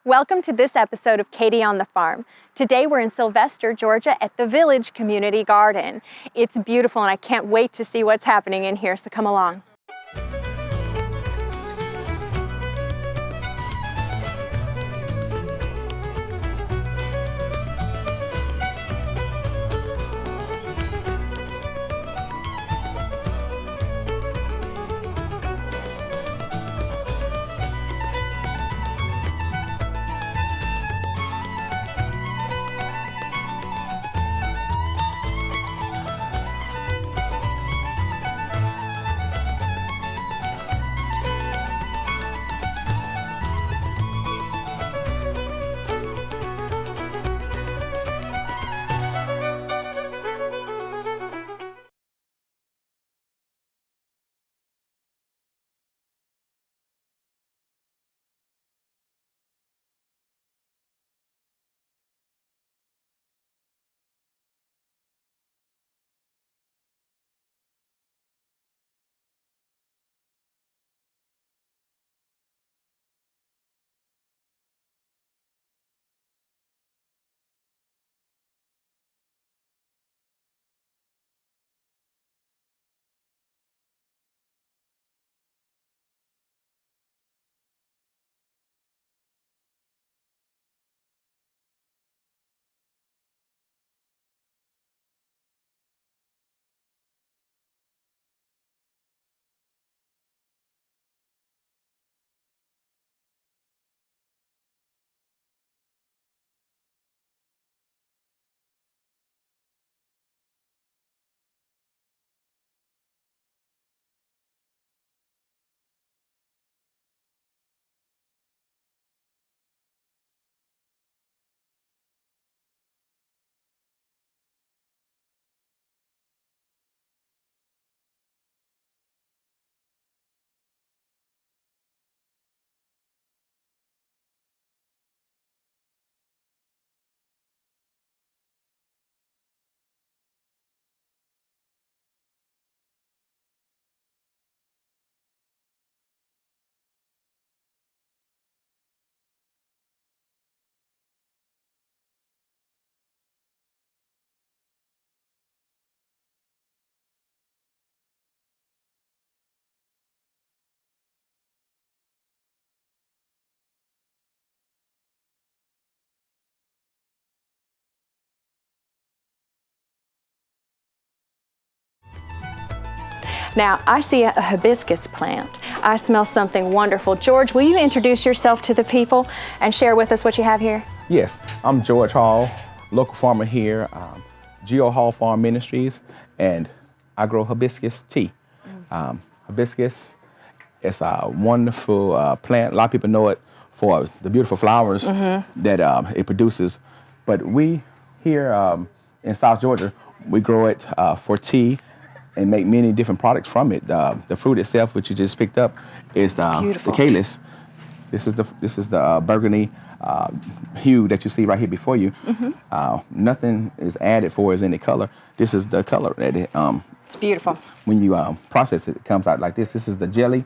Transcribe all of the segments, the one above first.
Welcome to this episode of Katy on the Farm. Today we're in Sylvester, Georgia at the Village Community Garden. It's beautiful and I can't wait to see what's happening in here, so come along. Now, I see a hibiscus plant. I smell something wonderful. George, will you introduce yourself to the people and share with us what you have here? Yes, I'm George Hall, local farmer here, Geo Hall Farm Ministries, and I grow hibiscus tea. Hibiscus is a wonderful plant. A lot of people know it for the beautiful flowers that it produces, but we here in South Georgia, we grow it for tea and make many different products from it. The fruit itself, which you just picked up, is the calyx. This is the burgundy hue that you see right here before you. Nothing is added for as any color. This is the color that it's beautiful. When you process it, it comes out like this. This is the jelly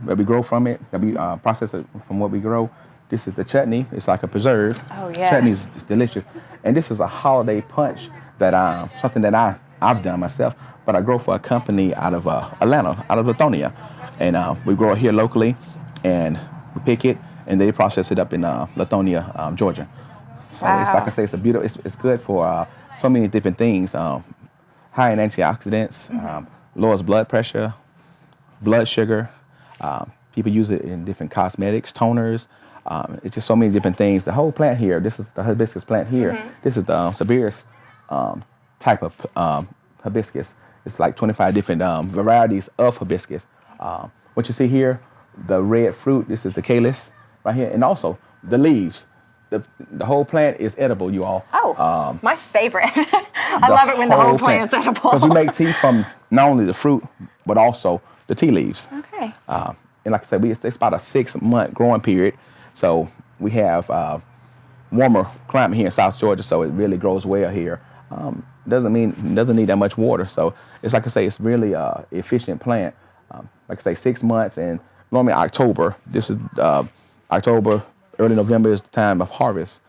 that we grow from it, that we process it from what we grow. This is the chutney. It's like a preserve. Oh, yes. Chutney is delicious. And this is a holiday punch that something that I've done myself, but I grow for a company out of Atlanta, out of Lithonia. And we grow it here locally, and we pick it, and they process it up in Lithonia, Georgia. So It's like I say, it's a beautiful, it's good for so many different things. High in antioxidants, lowers blood pressure, blood sugar. People use it in different cosmetics, toners. It's just so many different things. The whole plant here, this is the hibiscus plant here. This is the severest type of hibiscus. It's like 25 different varieties of hibiscus. What you see here, the red fruit, this is the calyx right here, and also the leaves. The whole plant is edible, you all. Oh, my favorite. I love it when the whole plant's edible. Because we make tea from not only the fruit, but also the tea leaves. Okay. And like I said, it's about a 6-month growing period. So we have warmer climate here in South Georgia, so it really grows well here. Doesn't need that much water. So it's like I say, it's really efficient plant. Like I say, 6 months, and normally October. This is October, early November is the time of harvest.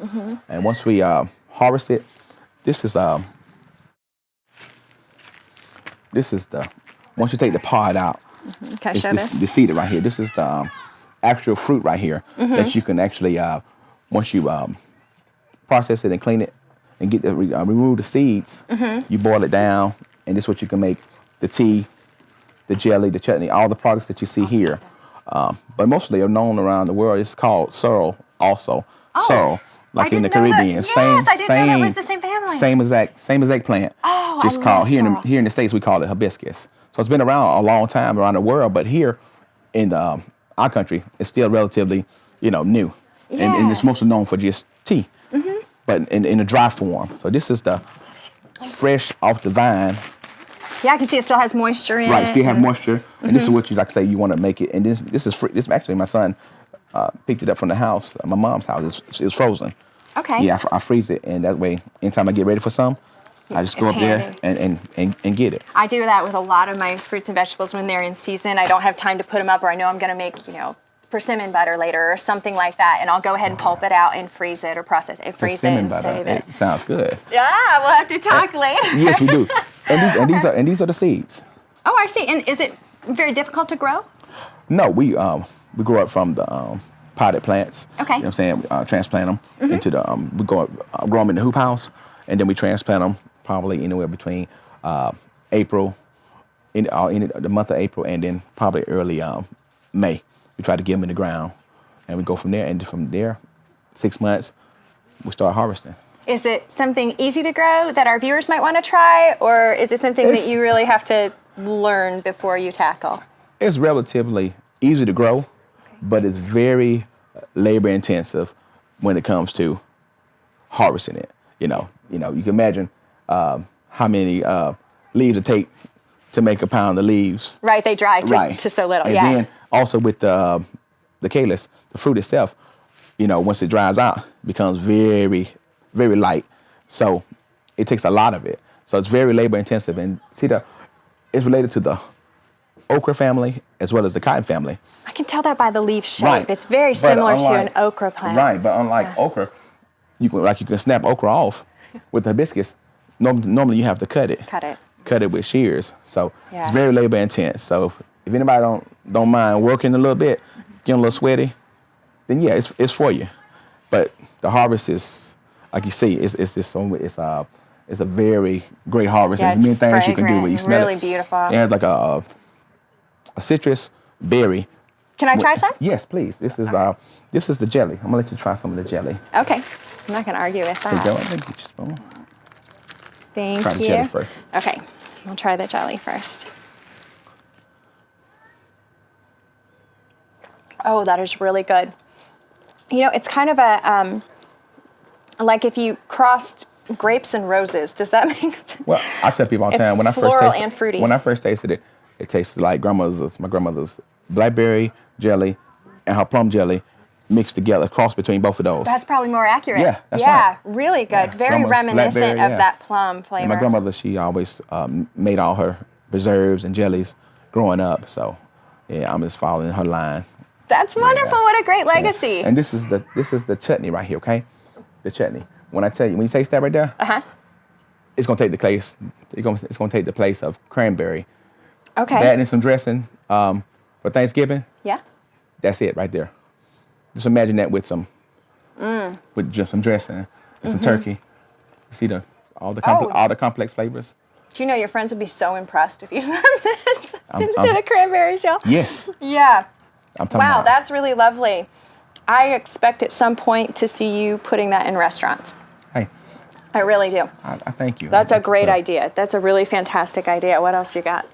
And once we harvest it, this is the once you take the pod out, Can I it's show this? the seed right here. This is the actual fruit right here that you can actually once you process it and clean it and get remove the seeds, you boil it down, and this is what you can make the tea, the jelly, the chutney, all the products that you see here. But mostly are known around the world. It's called sorrel also. Sorrel, like in the Caribbean. Yes, I didn't know that was the same family. Same as eggplant. Oh, just I called love here sorrel. here in the States we call it hibiscus. So it's been around a long time around the world, but here in our country it's still relatively new, and it's mostly known for just tea, but in a dry form. So this is the fresh off the vine. Yeah, I can see it still has moisture in it. Right, so you have moisture, and this is what you like say you want to make it. And this is free. This actually my son picked it up from the house, my mom's house. It's frozen. Okay. Yeah, I freeze it, and that way, anytime I get ready for some, I just go It's up there and get it. I do that with a lot of my fruits and vegetables when they're in season. I don't have time to put them up, or I know I'm going to make, persimmon butter later or something like that, and I'll go ahead and pulp it out and freeze it or process it, freeze it and save it. It sounds good. Yeah, we'll have to talk later. Yes, we do. And these are the seeds. Oh, I see. And is it very difficult to grow? No, we grow up from the potted plants. Okay. You know what I'm saying? Transplant them into the we grow them in the hoop house, and then we transplant them probably anywhere between April, in the month of April, and then probably early May. We try to get them in the ground, and we go from there. And from there, 6 months, we start harvesting. Is it something easy to grow that our viewers might want to try, or is it something that you really have to learn before you tackle? It's relatively easy to grow, but it's very labor intensive when it comes to harvesting it. You can imagine how many leaves it take to make a pound of leaves. Right, they dry to so little. And then also with the calyx, the fruit itself, once it dries out, it becomes very, very light. So it takes a lot of it. So it's very labor intensive. And it's related to the okra family as well as the cotton family. I can tell that by the leaf shape. Right. It's very similar to an okra plant. Right, but unlike okra, you can snap okra off. With the hibiscus, normally you have to cut it. Cut it with shears. So it's very labor intense. So if anybody don't mind working a little bit, getting a little sweaty, then yeah, it's for you. But the harvest is, like you see, it's a very great harvest. Yeah, There's many things fragrant, you can do when you smell really it. beautiful. It has like a citrus berry. Can I try some? Yes, please. This is the jelly. I'm gonna let you try some of the jelly. Okay. I'm not gonna argue with that. Thank Try you. the jelly first. Okay. I'll try the jelly first. Oh, that is really good. It's kind of a like if you crossed grapes and roses. Does that make sense? Well, I tell people all the It's time floral and fruity. When I first tasted it, it tasted like my grandmother's blackberry jelly and her plum jelly mixed together, crossed between both of those. That's probably more accurate. Yeah, that's yeah, right. really good. Yeah, Very grandma's reminiscent blackberry, of that plum flavor. And my grandmother, she always made all her preserves and jellies growing up. So, yeah, I'm just following her line. That's wonderful. Yeah. What a great legacy. Yeah. And this is the chutney right here, okay? The chutney. When I tell you, when you taste that right there, it's gonna take the place. It's gonna take the place of cranberry. Okay. Adding some dressing for Thanksgiving. Yeah. That's it right there. Just imagine that with some with just some dressing and some turkey. You see all the complex flavors. Do you know your friends would be so impressed if you served this instead of cranberry shell? Yes. Yeah. Wow, that's really lovely. I expect at some point to see you putting that in restaurants. Hey. I really do. I thank you. That's a great idea. That's a really fantastic idea. What else you got?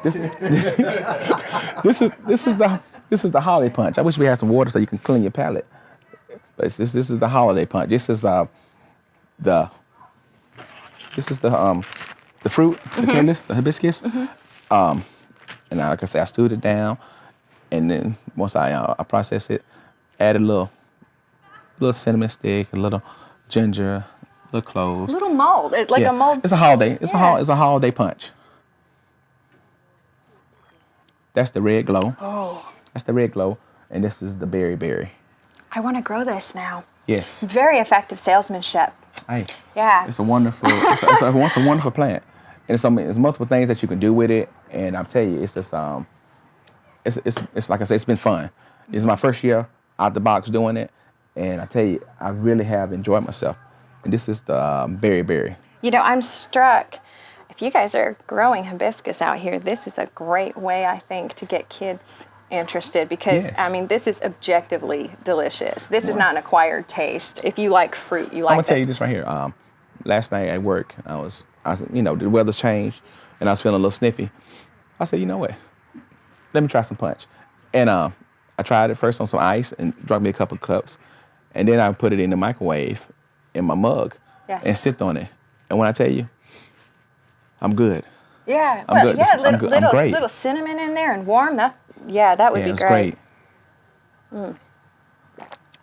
This is the holiday punch. I wish we had some water so you can clean your palate. But this is the holiday punch. This is the fruit, the calyx, the hibiscus. And like I said, I stewed it down, and then once I process it, add a little cinnamon stick, a little ginger, a little cloves. A little mold. It's like a mold. It's a holiday. It's a holiday punch. That's the red glow. Oh. That's the red glow, and this is the berry. I want to grow this now. Yes. Very effective salesmanship. Hey. Yeah. It's a wonderful plant. And there's multiple things that you can do with it. And I'll tell you, it's just it's like I said, it's been fun. It's my first year out the box doing it, and I tell you, I really have enjoyed myself. And this is the berry. You know, I'm struck. If you guys are growing hibiscus out here, this is a great way, I think, to get kids interested because, Yes. I mean, this is objectively delicious. This is not an acquired taste. If you like fruit, you like I'm gonna this. tell you this right here. Last night at work, I was, the weather's changed, and I was feeling a little sniffy. I said, you know what? Let me try some punch. And I tried it first on some ice and drank me a couple cups, and then I put it in the microwave in my mug and sipped on it. And when I tell you, I'm good. Yeah, I'm good. I'm good. I'm great. Little cinnamon in there and warm. That would be it's great.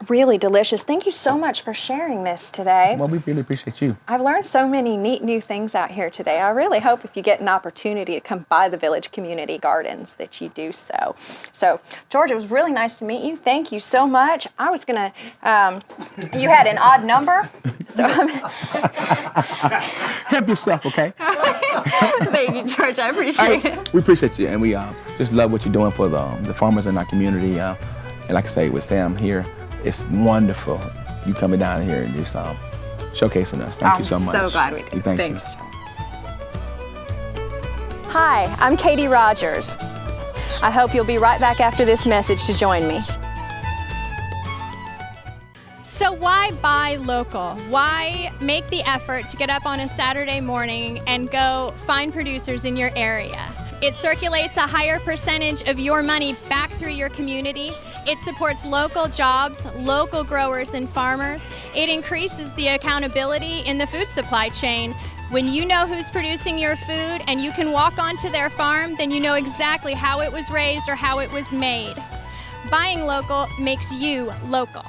Really delicious. Thank you so much for sharing this today. Well, we really appreciate you. I've learned so many neat new things out here today. I really hope if you get an opportunity to come by the Village Community Gardens that you do so. So, George, it was really nice to meet you. Thank you so much. I was going to, you had an odd number, so Help yourself, okay? Thank you, George. I appreciate it. We appreciate you, and we just love what you're doing for the farmers in our community. And like I say, with Sam here, it's wonderful you coming down here and just showcasing us. Thank you so much. I'm so glad we did. Thanks. Hi, I'm Katy Rogers. I hope you'll be right back after this message to join me. So why buy local? Why make the effort to get up on a Saturday morning and go find producers in your area? It circulates a higher percentage of your money back through your community. It supports local jobs, local growers and farmers. It increases the accountability in the food supply chain. When you know who's producing your food and you can walk onto their farm, then you know exactly how it was raised or how it was made. Buying local makes you local.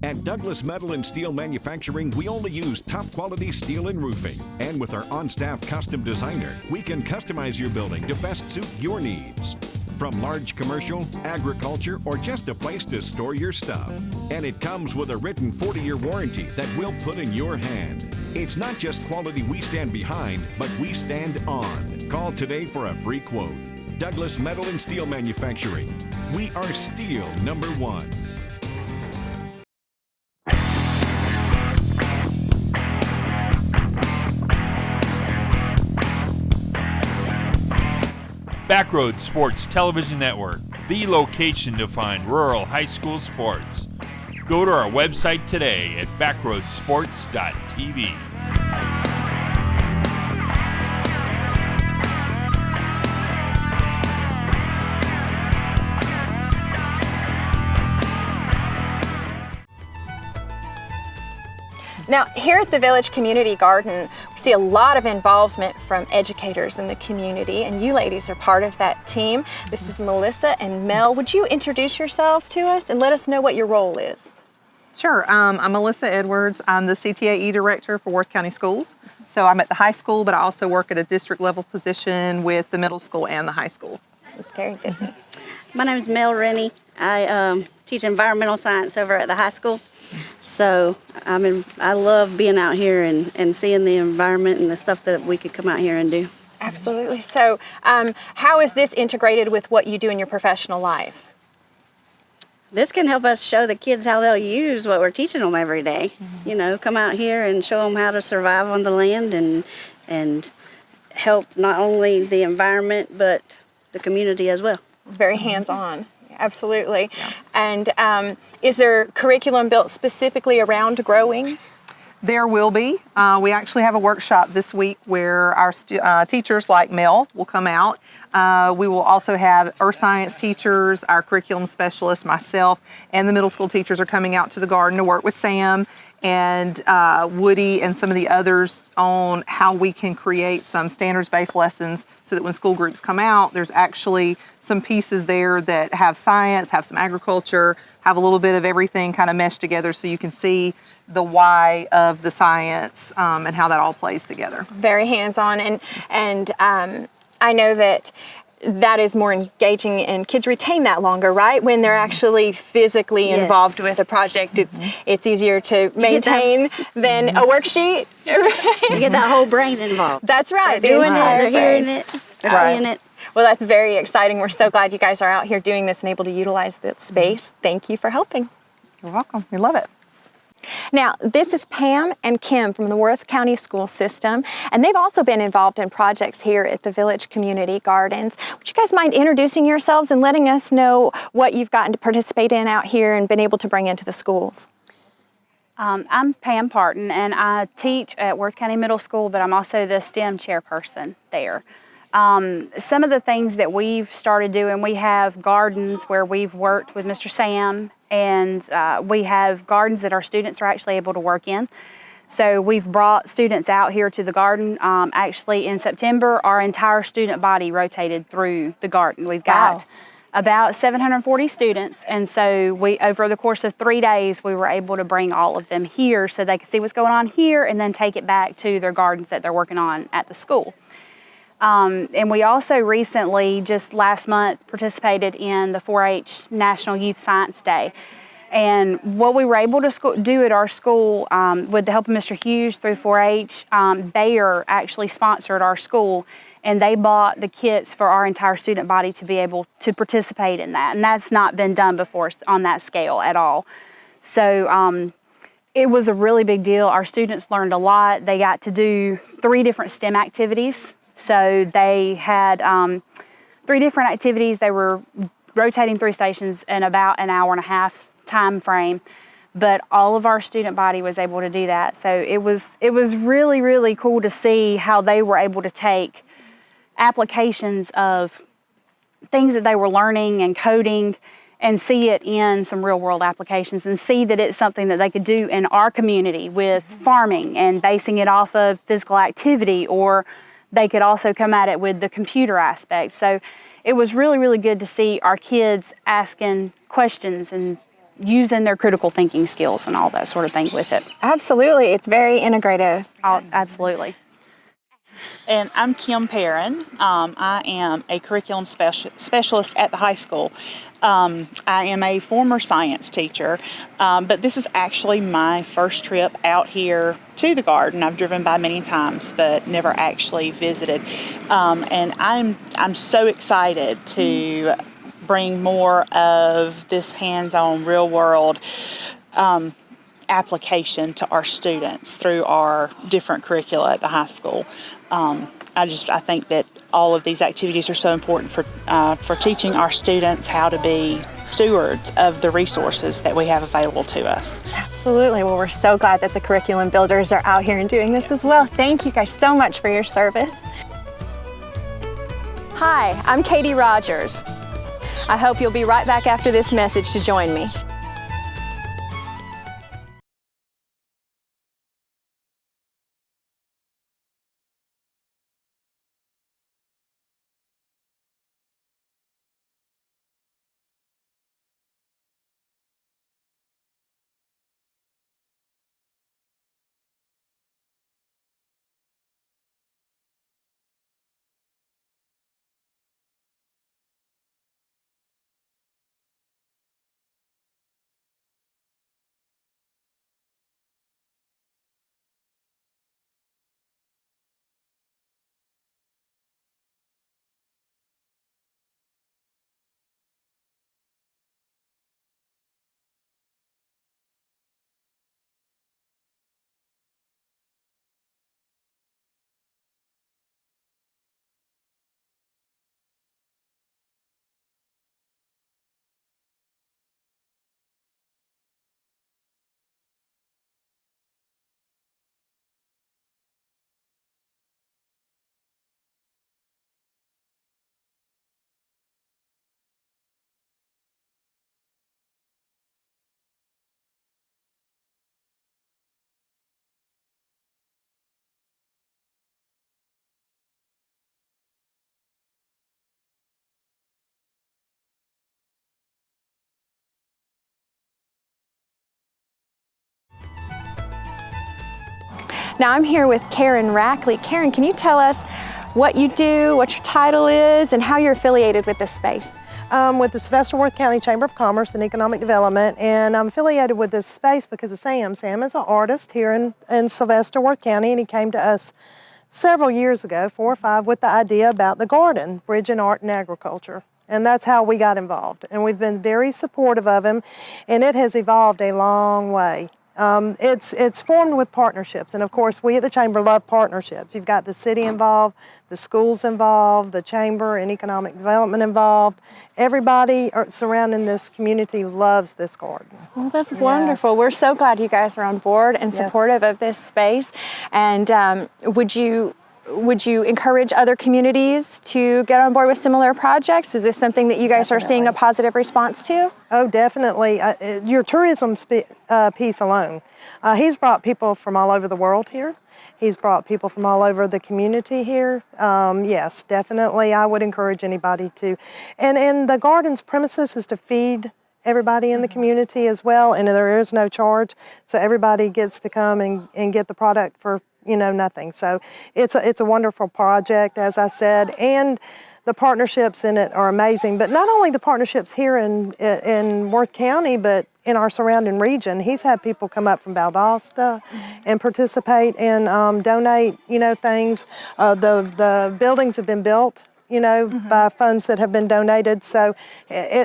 At Douglas Metal and Steel Manufacturing, we only use top quality steel and roofing. And with our on-staff custom designer, we can customize your building to best suit your needs. From large commercial, agriculture, or just a place to store your stuff. And it comes with a written 40-year warranty that we'll put in your hand. It's not just quality we stand behind, but we stand on. Call today for a free quote. Douglas Metal and Steel Manufacturing. We are steel #1. Backroads Sports Television Network, the location to find rural high school sports. Go to our website today at backroadsports.tv. Now, here at the Village Community Garden, we see a lot of involvement from educators in the community, and you ladies are part of that team. This is Melissa and Mel. Would you introduce yourselves to us and let us know what your role is? Sure. I'm Melissa Edwards. I'm the CTAE director for Worth County Schools. So I'm at the high school, but I also work at a district level position with the middle school and the high school. Very busy. My name is Mel Rennie. I teach environmental science over at the high school. So I love being out here and seeing the environment and the stuff that we could come out here and do. Absolutely. So how is this integrated with what you do in your professional life? This can help us show the kids how they'll use what we're teaching them every day. Mm-hmm. You know, come out here and show them how to survive on the land and help not only the environment but the community as well. Very hands-on. Absolutely. Yeah. And is there curriculum built specifically around growing? There will be. We actually have a workshop this week where our teachers like Mel will come out. We will also have earth science teachers, our curriculum specialist, myself, and the middle school teachers are coming out to the garden to work with Sam and Woody and some of the others on how we can create some standards-based lessons so that when school groups come out, there's actually some pieces there that have science, have some agriculture, have a little bit of everything kind of meshed together so you can see the why of the science and how that all plays together. Very hands-on, and I know that that is more engaging and kids retain that longer, right? When they're actually physically Yes. involved with a project, it's easier to maintain than a worksheet. You get that whole brain involved. That's right. They're doing it, entire they're brain. hearing it, they're Right. seeing it. Well, that's very exciting. We're so glad you guys are out here doing this and able to utilize that space. Thank you for helping. You're welcome. We love it. Now, this is Pam and Kim from the Worth County School System, and they've also been involved in projects here at the Village Community Gardens. Would you guys mind introducing yourselves and letting us know what you've gotten to participate in out here and been able to bring into the schools? I'm Pam Parton, and I teach at Worth County Middle School, but I'm also the STEM chairperson there. Some of the things that we've started doing, we have gardens where we've worked with Mr. Sam, and we have gardens that our students are actually able to work in. So we've brought students out here to the garden. Actually, in September, our entire student body rotated through the garden. We've got about 740 students, and so we, over the course of 3 days, we were able to bring all of them here so they could see what's going on here and then take it back to their gardens that they're working on at the school. And we also recently, just last month, participated in the 4-H National Youth Science Day. And what we were able to do at our school, with the help of Mr. Hughes through 4-H, Bayer actually sponsored our school, and they bought the kits for our entire student body to be able to participate in that. And that's not been done before on that scale at all. So it was a really big deal. Our students learned a lot. They got to do 3 different STEM activities. So they had 3 different activities. They were rotating 3 stations in about an hour and a half time frame, but all of our student body was able to do that. So it was really, really cool to see how they were able to take applications of things that they were learning and coding and see it in some real world applications and see that it's something that they could do in our community with farming and basing it off of physical activity, or they could also come at it with the computer aspect. So it was really, really good to see our kids asking questions and using their critical thinking skills and all that sort of thing with it. Absolutely. It's very integrative. Absolutely. And I'm Kim Perrin. I am a curriculum specialist at the high school. I am a former science teacher, but this is actually my first trip out here to the garden. I've driven by many times, but never actually visited. And I'm so excited to bring more of this hands-on, real-world application to our students through our different curricula at the high school. I think that all of these activities are so important for teaching our students how to be stewards of the resources that we have available to us. Absolutely. Well, we're so glad that the curriculum builders are out here and doing this as well. Thank you guys so much for your service. Hi, I'm Katy Rogers. I hope you'll be right back after this message to join me. Now I'm here with Karen Rackley. Karen, can you tell us what you do, what your title is, and how you're affiliated with this space. With the Sylvester Worth County Chamber of Commerce and Economic Development, and I'm affiliated with this space because of Sam. Sam is an artist here in Sylvester Worth County, and he came to us several years ago, 4 or 5, with the idea about the garden, bridging art and agriculture. And that's how we got involved. And we've been very supportive of him, and it has evolved a long way. It's formed with partnerships, and of course we at the Chamber love partnerships. You've got the city involved, the schools involved, the Chamber and Economic Development involved. Everybody surrounding this community loves this garden. Well, that's wonderful. We're so glad you guys are on board and supportive of this space. And would you encourage other communities to get on board with similar projects? Is this something that you guys are seeing a positive response to? Oh, definitely. Your tourism piece alone. He's brought people from all over the world here. He's brought people from all over the community here. Yes, definitely. I would encourage anybody to. And the garden's premises is to feed everybody in the community as well, and there is no charge. So everybody gets to come and get the product for nothing. So it's a wonderful project, as I said, and the partnerships in it are amazing. But not only the partnerships here in Worth County, but in our surrounding region. He's had people come up from Valdosta and participate and donate, things. The buildings have been built, by funds that have been donated. So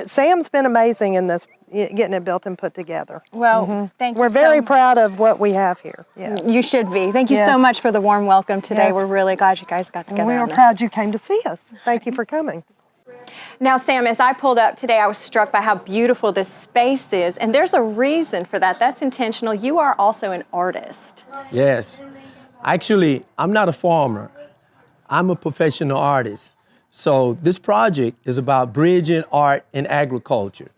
Sam's been amazing in this, getting it built and put together. Well, thank you. We're very proud of what we have here. Yes. You should be. Thank you so much for the warm welcome today. Yes. We're really glad you guys got together. We are proud you came to see us. Thank you for coming. Now, Sam, as I pulled up today, I was struck by how beautiful this space is, and there's a reason for that. That's intentional. You are also an artist. Yes. Actually, I'm not a farmer. I'm a professional artist. So this project is about bridging art and agriculture.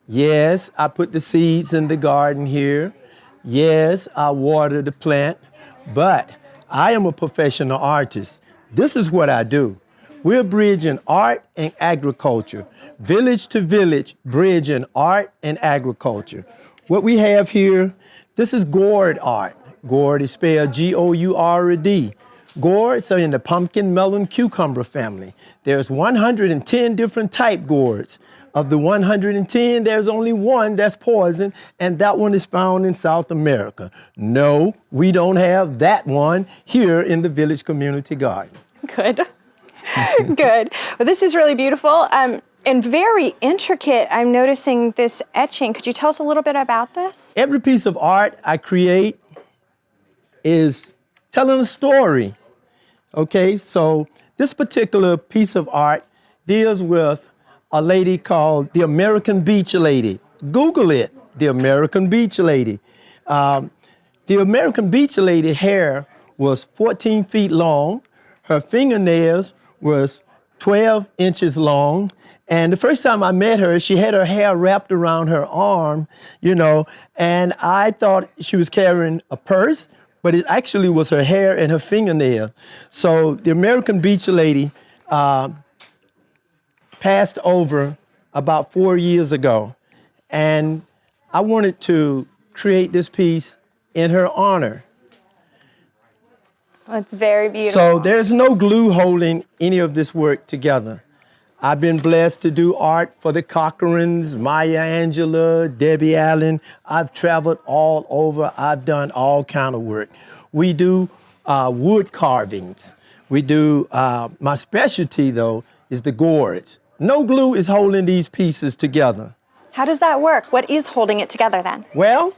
Yes, I put the seeds in the garden here. Yes, I water the plant, but I am a professional artist. This is what I do. We're bridging art and agriculture, village to village, bridging art and agriculture. What we have here, this is gourd art. Gourd is spelled G-O-U-R-D. Gourds are in the pumpkin, melon, cucumber family. There's 110 different type gourds. Of the 110, there's only one that's poison, and that one is found in South America. No, we don't have that one here in the Village Community Garden. Good. Good. Well, this is really beautiful and very intricate. I'm noticing this etching. Could you tell us a little bit about this? Every piece of art I create is telling a story. Okay, so this particular piece of art deals with a lady called the American Beach Lady. Google it, the American Beach Lady. The American Beach Lady hair was 14 feet long. Her fingernails was 12 inches long. And the first time I met her, she had her hair wrapped around her arm, and I thought she was carrying a purse, but it actually was her hair and her fingernail. So the American Beach Lady passed over about 4 years ago, and I wanted to create this piece in her honor. Well, it's very beautiful. So there's no glue holding any of this work together. I've been blessed to do art for the Cochrans, Maya Angelou, Debbie Allen. I've traveled all over. I've done all kind of work. We do wood carvings. We do, my specialty though, is the gourds. No glue is holding these pieces together. How does that work? What is holding it together then? Well,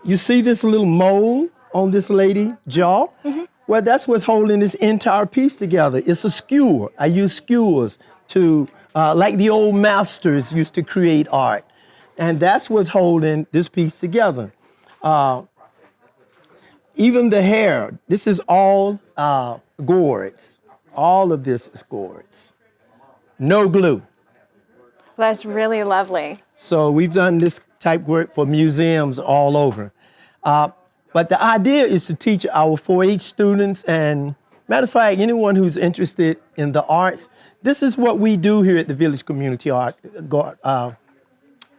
you see this little mole on this lady's jaw? Mm-hmm. Well, that's what's holding this entire piece together. It's a skewer. I use skewers to, like the old masters used to create art. And that's what's holding this piece together. Even the hair, this is all gourds. All of this is gourds. No glue. That's really lovely. So we've done this type work for museums all over. But the idea is to teach our 4-H students, and matter of fact, anyone who's interested in the arts, this is what we do here at the Village Community the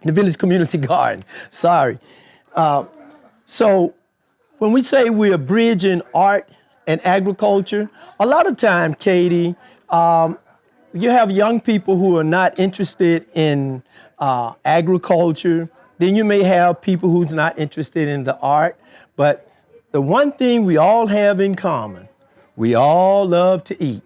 Village Community Garden. Sorry. So when we say we're bridging art and agriculture. A lot of time, Katie, you have young people who are not interested in agriculture. Then you may have people who's not interested in the art. But the one thing we all have in common, we all love to eat.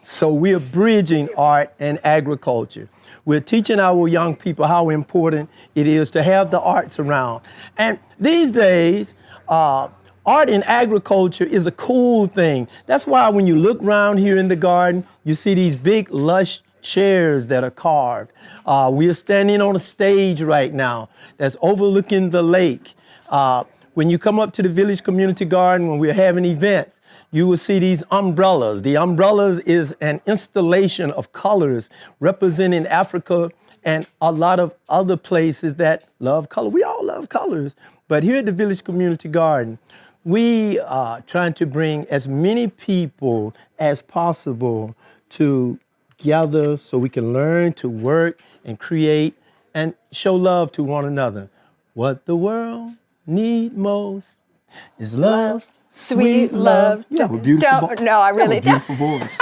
So we're bridging art and agriculture. We're teaching our young people how important it is to have the arts around. And these days, art in agriculture is a cool thing. That's why when you look around here in the garden, you see these big, lush chairs that are carved. We are standing on a stage right now that's overlooking the lake. When you come up to the Village Community Garden, when we're having events, you will see these umbrellas. The umbrellas is an installation of colors representing Africa and a lot of other places that love color. We all love colors. But here at the Village Community Garden, we are trying to bring as many people as possible together so we can learn to work and create and show love to one another. What the world needs most is love. Sweet love. You have a beautiful voice. No, I really don't. Beautiful voice.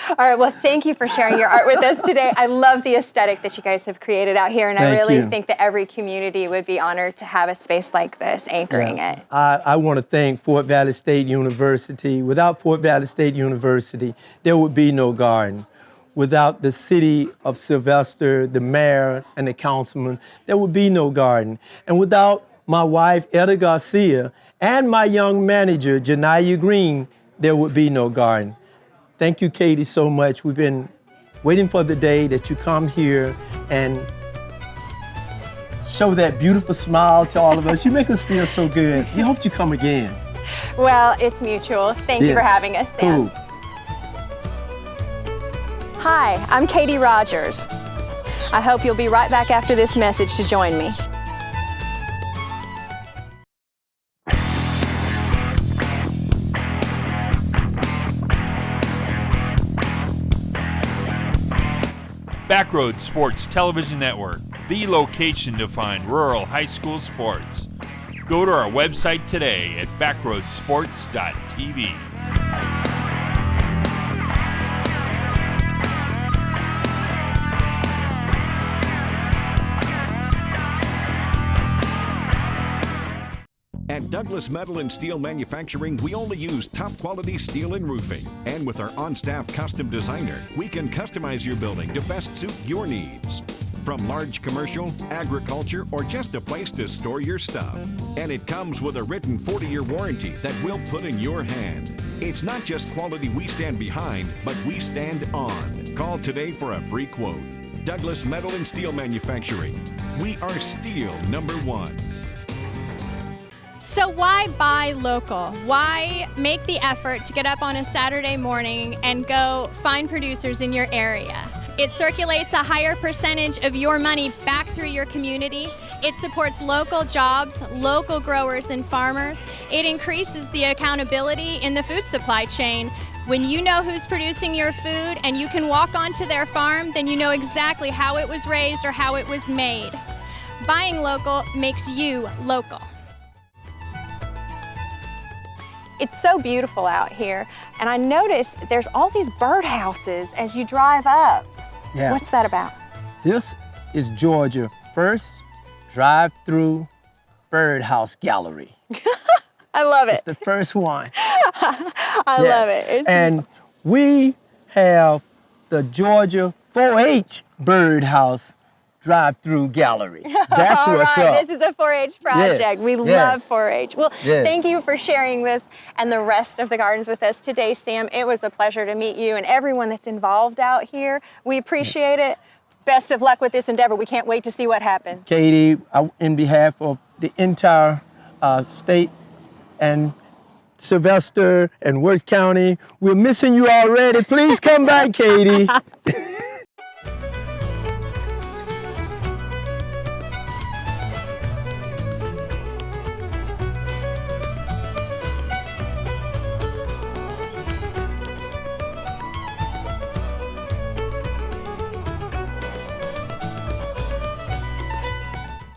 All right, well, thank you for sharing your art with us today. I love the aesthetic that you guys have created out here, and I really think that every community would be honored to have a space like this anchoring it. I want to thank Fort Valley State University. Without Fort Valley State University, there would be no garden. Without the city of Sylvester, the mayor, and the councilman, there would be no garden. And without my wife, Etta Garcia, and my young manager, Janaya Green, there would be no garden. Thank you, Katy, so much. We've been waiting for the day that you come here and show that beautiful smile to all of us. You make us feel so good. We hope you come again. Well, it's mutual. Thank you for having us, Sam. Cool. Hi, I'm Katy Rogers. I hope you'll be right back after this message to join me. Backroad Sports Television Network, the location to find rural high school sports. Go to our website today at backroadsports.tv. At Douglas Metal and Steel Manufacturing, we only use top quality steel and roofing. And with our on-staff custom designer, we can customize your building to best suit your needs. From large commercial, agriculture, or just a place to store your stuff. And it comes with a written 40-year warranty that we'll put in your hand. It's not just quality we stand behind, but we stand on. Call today for a free quote. Douglas Metal and Steel Manufacturing. We are steel #1. So why buy local? Why make the effort to get up on a Saturday morning and go find producers in your area? It circulates a higher percentage of your money back through your community. It supports local jobs, local growers and farmers. It increases the accountability in the food supply chain. When you know who's producing your food and you can walk onto their farm, then you know exactly how it was raised or how it was made. Buying local makes you local. It's so beautiful out here, and I noticed there's all these birdhouses as you drive up. Yeah. What's that about? This is Georgia first drive-through birdhouse gallery. I love it. It's the first one. I love it. And we have the Georgia 4-H birdhouse drive-through gallery. That's what's up. This is a 4-H project. Yes, We love 4-H. Well, Yes. Thank you for sharing this and the rest of the gardens with us today, Sam. It was a pleasure to meet you and everyone that's involved out here. We appreciate it. Best of luck with this endeavor. We can't wait to see what happens. Katy, in behalf of the entire state and Sylvester and Worth County, we're missing you already. Please come back, Katy.